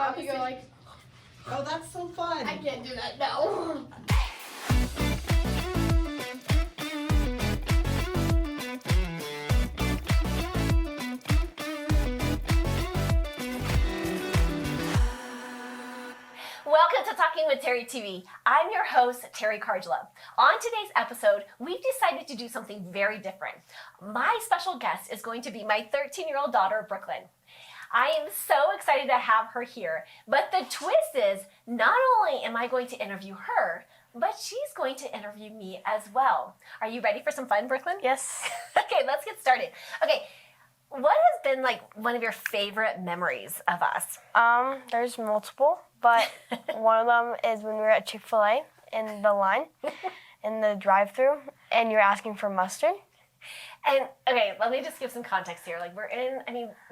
up, you go like, Oh, that's so fun. I can't do that, no. Welcome to Talking with Teri TV. I'm your host, Teri Cargela. On today's episode, we've decided to do something very different. My special guest is going to be my 13-year-old daughter, Brooklyn. I am so excited to have her here, but the twist is not only am I going to interview her, but she's going to interview me as well. Are you ready for some fun, Brooklyn? Yes. Okay, let's get started. Okay, what has been like one of your favorite memories of us? There's multiple, but one of them is when we were at Chick-fil-A in the line, in the drive-thru, and you're asking for mustard. And okay, let me just give some context here. Like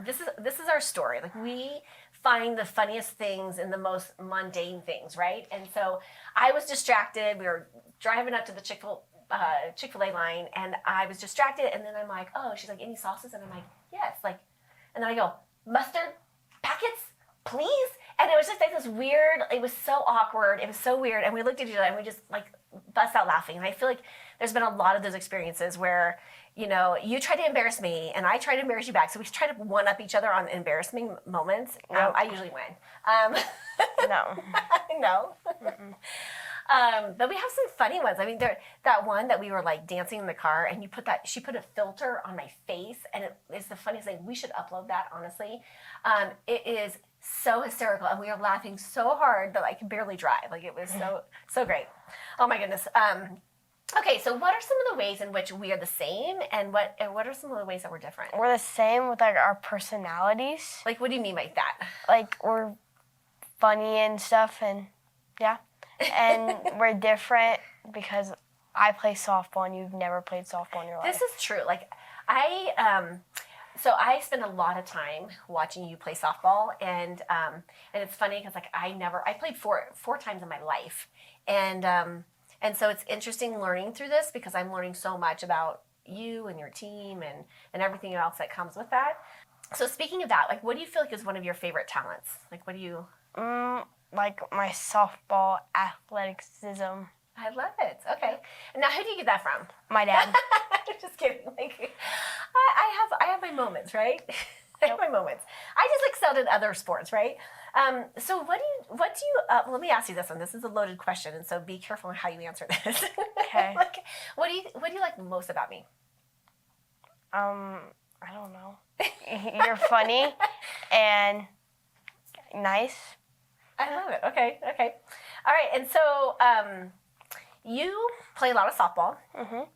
this is our story. Like we find the funniest things in the most mundane things, right? And so I was distracted. We were driving up to the Chick-fil-A line, and I was distracted. And then I'm like, oh, she's like, any sauces? And I'm like, yes. Like, and then I go, mustard packets, please. And it was just like this weird. It was so awkward. It was so weird. And we looked at each other and we just like bust out laughing. And I feel like there's been a lot of those experiences where, you know, you try to embarrass me and I try to embarrass you back. So we try to one up each other on embarrassing moments. Nope. I usually win. No. No. But we have some funny ones. I mean, that one that we were like dancing in the car and she put a filter on my face and it's the funniest thing. We should upload that, honestly. It is so hysterical and we are laughing so hard that I can barely drive. Like it was so great. Oh my goodness. Okay, so what are some of the ways in which we are the same, and what are some of the ways that we're different? We're the same with like our personalities. Like, what do you mean by that? Like we're funny and stuff, and yeah, and we're different because I play softball and you've never played softball in your life. This is true. Like so I spend a lot of time watching you play softball, and it's funny because like I played four times in my life, and so it's interesting learning through this because I'm learning so much about you and your team and everything else that comes with that. So speaking of that, like what do you feel like is one of your favorite talents? Like what do you? Like my softball athleticism. I love it. Okay. And now who do you get that from? My dad. Just kidding. Like I have my moments, right? I have my moments. I just excelled in other sports, right? So what do you let me ask you this one. This is a loaded question, and so be careful on how you answer this. Okay. Like, what do you like most about me? I don't know. You're funny and nice. I love it. Okay. All right. And so you play a lot of softball. Mhm.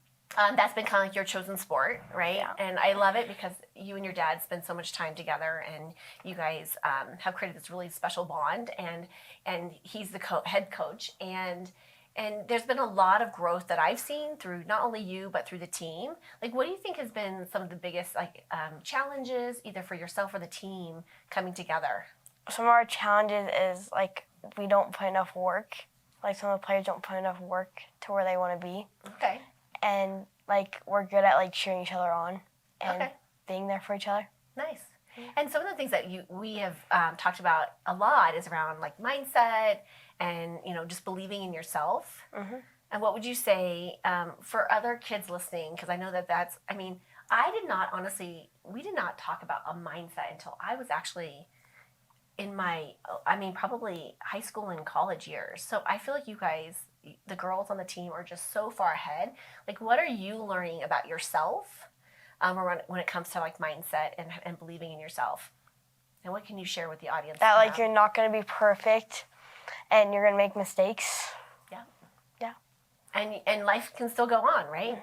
That's been kind of like your chosen sport, right? Yeah. And I love it because you and your dad spend so much time together, and you guys have created this really special bond. And he's the head coach, and there's been a lot of growth that I've seen through not only you but through the team. Like, what do you think has been some of the biggest challenges, either for yourself or the team, coming together? Some of our challenges is like we don't put enough work. Like some of the players don't put enough work to where they want to be. Okay. And like we're good at like cheering each other on and being there for each other. Nice. And some of the things that we have talked about a lot is around like mindset and just believing in yourself. Mm-hmm. And what would you say for other kids listening? Because I know that's. I mean, we did not talk about a mindset until I was actually in my, probably high school and college years. So I feel like you guys, the girls on the team, are just so far ahead. Like, what are you learning about yourself when it comes to like mindset and believing in yourself? And what can you share with the audience? That like you're not going to be perfect and you're going to make mistakes. Yeah. Yeah. And life can still go on, right?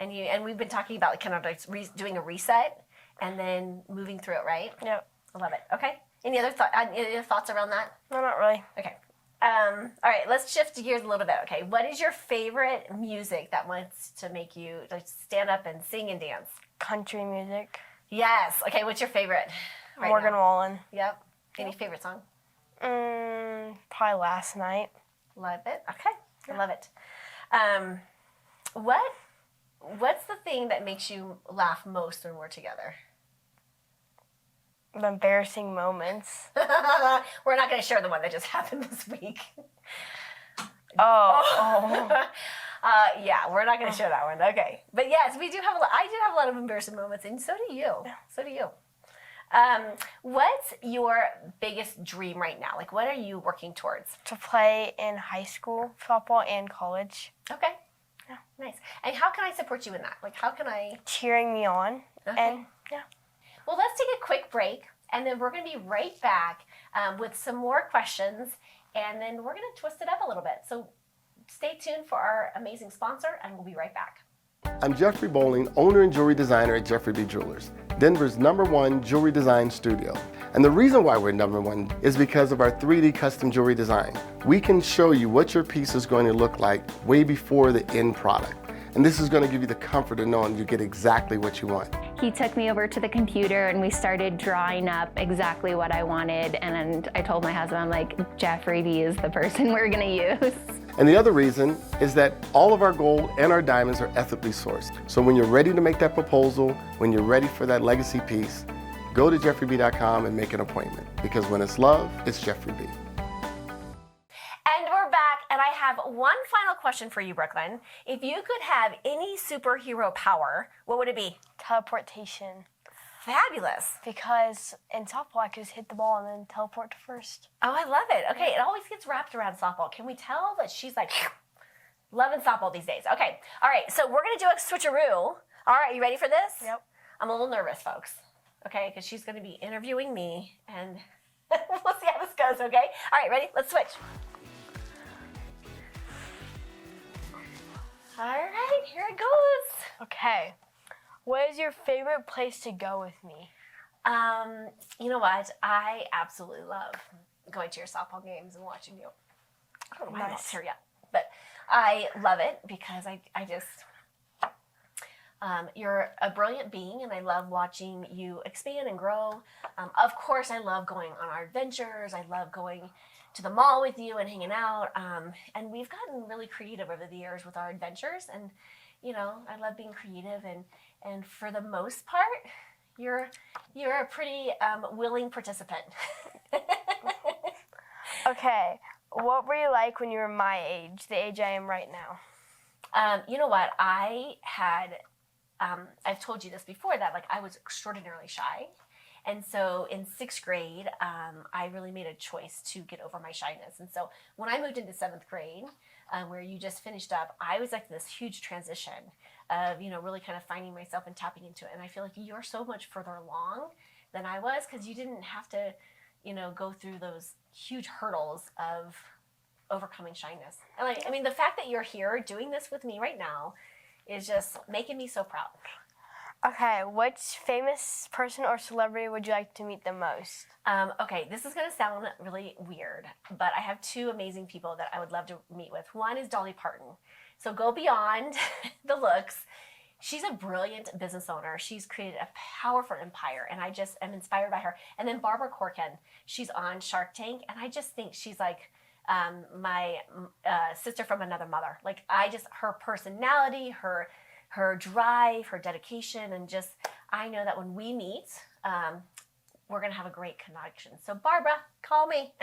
Mm-hmm. And we've been talking about kind of like doing a reset and then moving through it, right? Yep. I love it. Okay. Any other thoughts around that? No, not really. Okay. All right, let's shift gears a little bit. Okay, what is your favorite music that wants to make you like stand up and sing and dance? Country music. Yes. Okay, what's your favorite? Morgan Wallen. Yep. Any favorite song? Probably Last Night. Love it. Okay, I love it. What's the thing that makes you laugh most when we're together? The embarrassing moments. We're not going to share the one that just happened this week. Oh. Yeah, we're not going to share that one. Okay. But yes, we do have I do have a lot of embarrassing moments, and so do you. So do you. What's your biggest dream right now? Like, what are you working towards? To play in high school softball and college. Okay. Yeah, nice. And how can I support you in that? Like, how can I? Cheering me on. Okay. And yeah. Well, let's take a quick break, and then we're going to be right back with some more questions, and then we're going to twist it up a little bit. So stay tuned for our amazing sponsor, and we'll be right back. I'm Jeffery Bowling, owner and jewelry designer at Jeffery B Jewelers, Denver's #1 jewelry design studio. And the reason why we're #1 is because of our 3D custom jewelry design. We can show you what your piece is going to look like way before the end product. And this is going to give you the comfort of knowing you get exactly what you want. He took me over to the computer and we started drawing up exactly what I wanted. And I told my husband, I'm like, Jeffery B is the person we're going to use. And the other reason is that all of our gold and our diamonds are ethically sourced. So when you're ready to make that proposal, when you're ready for that legacy piece, go to jefferyb.com and make an appointment. Because when it's love, it's Jeffery B. And we're back, and I have one final question for you, Brooklyn. If you could have any superhero power, what would it be? Teleportation. Fabulous. Because in softball, I could just hit the ball and then teleport to first. Oh, I love it. Okay, it always gets wrapped around softball. Can we tell that she's like loving softball these days? Okay, all right, so we're going to do a switcheroo. All right, you ready for this? Yep. I'm a little nervous, folks. Okay, because she's going to be interviewing me, and we'll see how this goes, okay? All right, ready? Let's switch. All right, here it goes. Okay. What is your favorite place to go with me? You know what? I absolutely love going to your softball games and watching you. I don't know why I'm not Nice. here yet, but I love it because I just, you're a brilliant being, and I love watching you expand and grow. Of course, I love going on our adventures. I love going to the mall with you and hanging out. And we've gotten really creative over the years with our adventures, and you know, I love being creative, and for the most part, you're a pretty willing participant. Okay. What were you like when you were my age, the age I am right now? You know what? I had, I've told you this before, that like I was extraordinarily shy. And so in 6th grade, I really made a choice to get over my shyness. And so when I moved into 7th grade, where you just finished up, I was like this huge transition of, you know, really kind of finding myself and tapping into it. And I feel like you're so much further along than I was, because you didn't have to, you know, go through those huge hurdles of overcoming shyness. And like, I mean, the fact that you're here doing this with me right now is just making me so proud. Okay, which famous person or celebrity would you like to meet the most? Okay, this is going to sound really weird, but I have 2 amazing people that I would love to meet with. One is Dolly Parton. So go beyond the looks. She's a brilliant business owner. She's created a powerful empire, and I just am inspired by her. And then Barbara Corcoran, she's on Shark Tank, and I just think she's like my sister from another mother. Like, her personality, her drive, her dedication, and just, I know that when we meet, we're going to have a great connection. So Barbara, call me.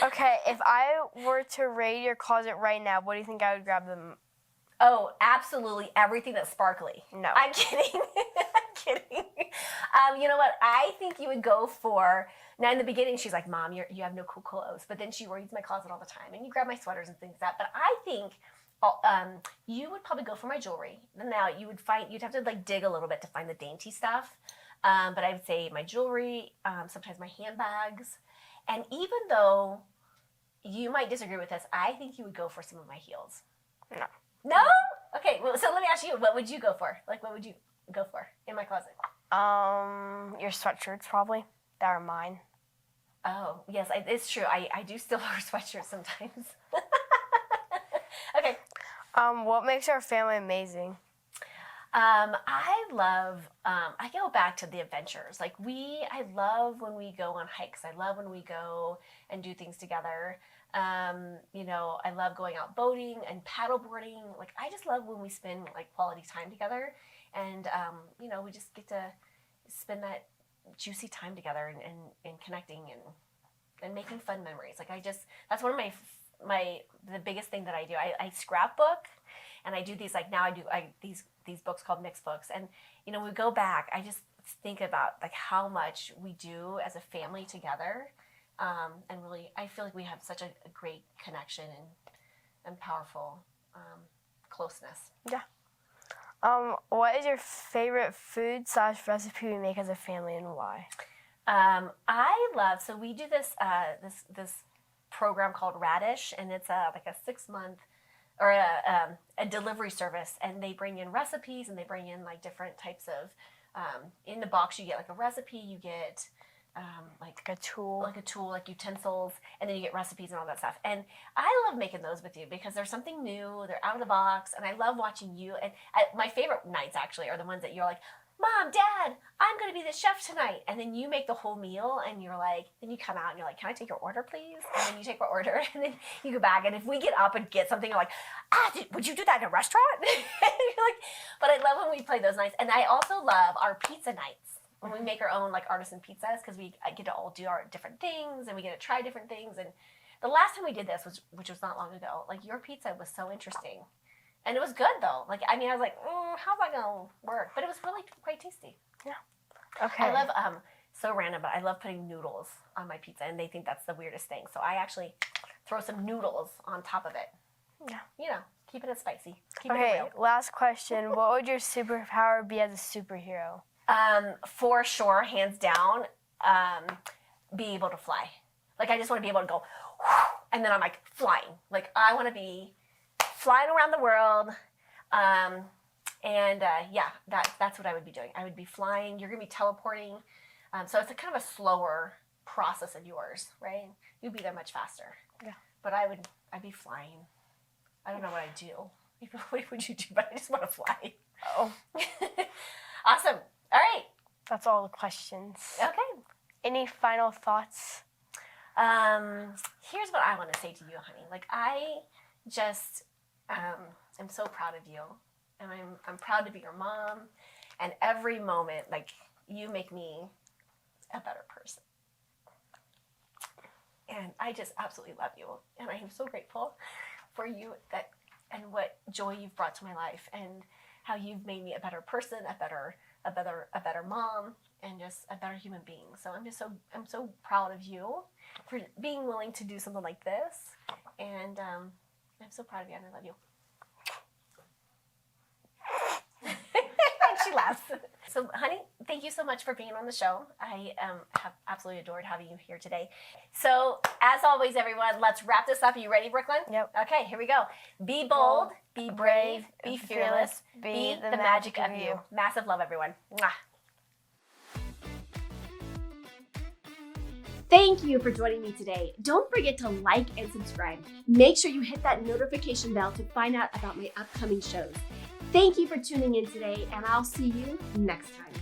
Okay, if I were to raid your closet right now, what do you think I would grab them? Oh, absolutely everything that's sparkly. No. I'm kidding. I'm kidding. You know what? I think you would go for, now in the beginning, she's like, Mom, you have no cool clothes. But then she reads my closet all the time, and you grab my sweaters and things like that. But I think you would probably go for my jewelry. Now you'd have to like dig a little bit to find the dainty stuff. But I would say my jewelry, sometimes my handbags. And even though you might disagree with this, I think you would go for some of my heels. No. No? Okay, well, so let me ask you, what would you go for? Like, what would you go for in my closet? Your sweatshirts probably. That are mine. Oh, yes, it's true. I do still wear sweatshirts sometimes. Okay. What makes our family amazing? I go back to the adventures. Like I love when we go on hikes. I love when we go and do things together. You know, I love going out boating and paddleboarding. Like, I just love when we spend like quality time together, and you know, we just get to spend that juicy time together and connecting and making fun memories. Like that's one of the biggest thing that I do. I scrapbook, and I do these, like now I do these books called mixed books. And, you know, we go back, I just think about like how much we do as a family together. And really, I feel like we have such a great connection and powerful closeness. Yeah. What is your favorite food / recipe we make as a family, and why? I love, so we do this program called Radish, and it's like a 6-month or a delivery service, and they bring in recipes, and they bring in like different types of in the box you get like a recipe, you get like a tool, like utensils, and then you get recipes and all that stuff. And I love making those with you because there's something new, they're out of the box, and I love watching you. And my favorite nights actually are the ones that you're like, Mom, Dad, I'm going to be the chef tonight. And then you make the whole meal, and you're like, then you come out and you're like, can I take your order, please? And then you take our order, and then you go back. And if we get up and get something, you're like, would you do that in a restaurant? You're like, but I love when we play those nights. And I also love our pizza nights when we make our own like artisan pizzas, because we get to all do our different things, and we get to try different things. And the last time we did this which was not long ago, like your pizza was so interesting. And it was good though. Like, I mean, I was like, how's that gonna work? But it was really quite tasty. Yeah. Okay. I love, so random, but I love putting noodles on my pizza, and they think that's the weirdest thing. So I actually throw some noodles on top of it. Yeah. You know, keeping it spicy. Keeping it Okay, real. last question. What would your superpower be as a superhero? For sure, hands down, be able to fly. Like, I just want to be able to go, and then I'm like flying. Like, I want to be flying around the world, yeah, that's what I would be doing. I would be flying. You're gonna be teleporting, so it's a kind of a slower process of yours, right? You'd be there much faster. Yeah. But I'd be flying. I don't know what I'd do. What would you do? But I just want to fly. Oh. Awesome. All right. That's all the questions. Okay. Any final thoughts? Here's what I want to say to you, honey. Like, I just I'm so proud of you, and I'm proud to be your mom. And every moment, like, you make me a better person. And I just absolutely love you, and I am so grateful for you and what joy you've brought to my life, and how you've made me a better person, a better mom, and just a better human being. So I'm so proud of you for being willing to do something like this, and I'm so proud of you, and I love you. And she laughs. So, honey, thank you so much for being on the show. I have absolutely adored having you here today. So, as always, everyone, let's wrap this up. Are you ready, Brooklyn? Yep. Okay, here we go. Be bold, be brave, be fearless, be the magic of you. Massive love, everyone. Mwah. Thank you for joining me today. Don't forget to like and subscribe. Make sure you hit that notification bell to find out about my upcoming shows. Thank you for tuning in today, and I'll see you next time.